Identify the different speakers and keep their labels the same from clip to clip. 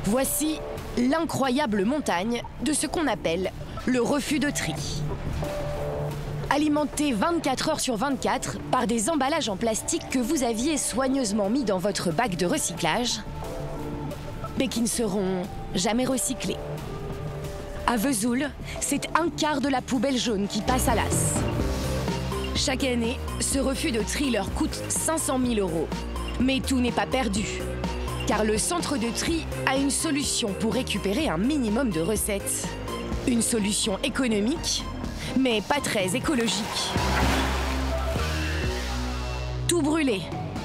Speaker 1: Voici l'incroyable montagne de ce qu'on appelle le refus de tri. Alimenté 24 heures sur 24 par des emballages en plastique que vous aviez soigneusement mis dans votre bac de recyclage, mais qui ne seront jamais recyclés. À Vesoul, c'est un quart de la poubelle jaune qui passe à l'as. Chaque année, ce refus de tri leur coûte 500 000 €. Mais tout n'est pas perdu, car le centre de tri a une solution pour récupérer un minimum de recettes. Une solution économique, mais pas très écologique. Tout brûler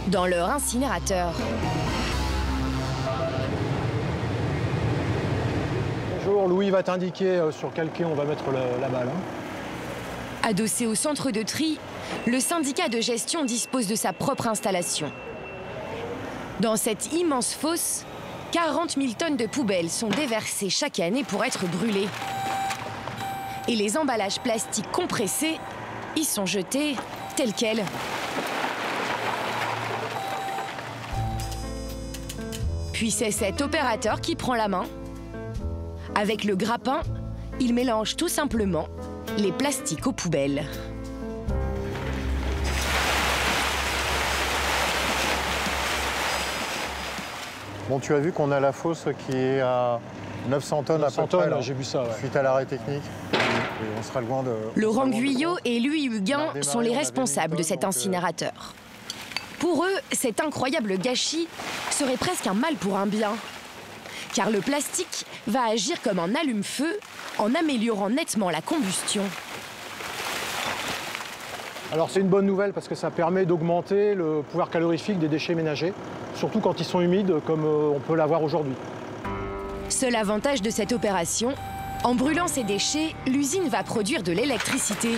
Speaker 1: dans leur incinérateur.
Speaker 2: Bonjour, Louis va t'indiquer sur quel quai on va mettre la balle.
Speaker 1: Adossé au centre de tri, le syndicat de gestion dispose de sa propre installation. Dans cette immense fosse, 40 000 tonnes de poubelles sont déversées chaque année pour être brûlées. Et les emballages plastiques compressés y sont jetés tels quels. Puis c'est cet opérateur qui prend la main. Avec le grappin, il mélange tout simplement les plastiques aux poubelles.
Speaker 2: Bon, tu as vu qu'on a la fosse qui est à 900 tonnes à peu près. J'ai vu ça, ouais. Suite à l'arrêt technique. Et on sera loin de...
Speaker 1: Laurent Guyot et Louis Huguin sont les responsables de cet incinérateur. Pour eux, cet incroyable gâchis serait presque un mal pour un bien. Car le plastique va agir comme un allume-feu en améliorant nettement la combustion.
Speaker 2: Alors c'est une bonne nouvelle parce que ça permet d'augmenter le pouvoir calorifique des déchets ménagers, surtout quand ils sont humides comme on peut l'avoir aujourd'hui.
Speaker 1: Seul avantage de cette opération, en brûlant ces déchets, l'usine va produire de l'électricité.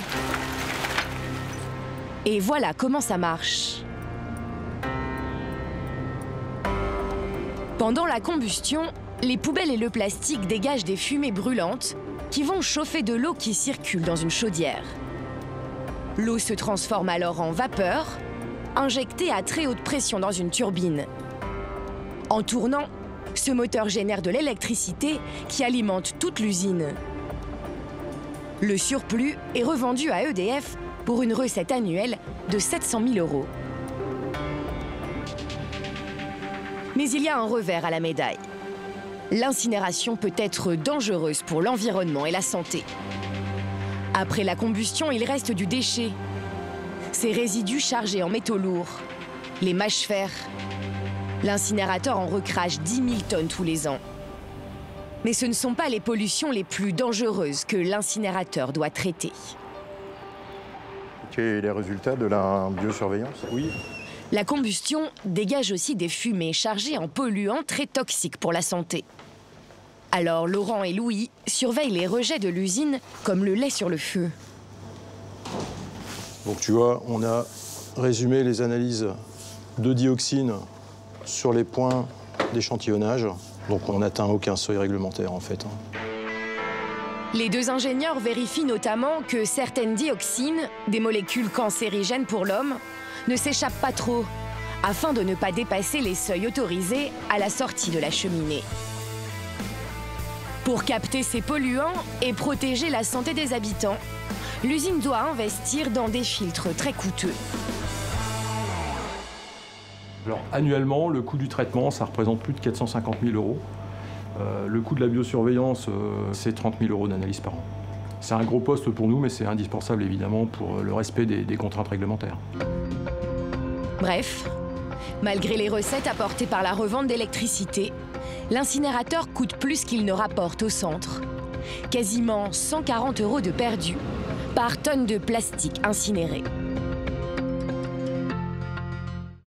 Speaker 1: Et voilà comment ça marche. Pendant la combustion, les poubelles et le plastique dégagent des fumées brûlantes qui vont chauffer de l'eau qui circule dans une chaudière. L'eau se transforme alors en vapeur, injectée à très haute pression dans une turbine. En tournant, ce moteur génère de l'électricité qui alimente toute l'usine. Le surplus est revendu à EDF pour une recette annuelle de 700 000 €. Mais il y a un revers à la médaille. L'incinération peut être dangereuse pour l'environnement et la santé. Après la combustion, il reste du déchet. Ces résidus chargés en métaux lourds, les mâches-fer. L'incinérateur en recrache 10 000 tonnes tous les ans. Mais ce ne sont pas les pollutions les plus dangereuses que l'incinérateur doit traiter.
Speaker 2: Quels sont les résultats de la biosurveillance? Oui.
Speaker 1: La combustion dégage aussi des fumées chargées en polluants très toxiques pour la santé. Alors Laurent et Louis surveillent les rejets de l'usine comme le lait sur le feu.
Speaker 2: Donc tu vois, on a résumé les analyses de dioxine sur les points d'échantillonnage. Donc on n'atteint aucun seuil réglementaire en fait.
Speaker 1: Les deux ingénieurs vérifient notamment que certaines dioxines, des molécules cancérigènes pour l'homme, ne s'échappent pas trop, afin de ne pas dépasser les seuils autorisés à la sortie de la cheminée. Pour capter ces polluants et protéger la santé des habitants, l'usine doit investir dans des filtres très coûteux.
Speaker 3: Alors, annuellement, le coût du traitement, ça représente plus de 450 000 €. Le coût de la biosurveillance, c'est 30 000 € d'analyse par an. C'est un gros poste pour nous, mais c'est indispensable évidemment pour le respect des contraintes réglementaires.
Speaker 1: Bref, malgré les recettes apportées par la revente d'électricité, l'incinérateur coûte plus qu'il ne rapporte au centre. Quasiment 140 € de perdus par tonne de plastique incinéré.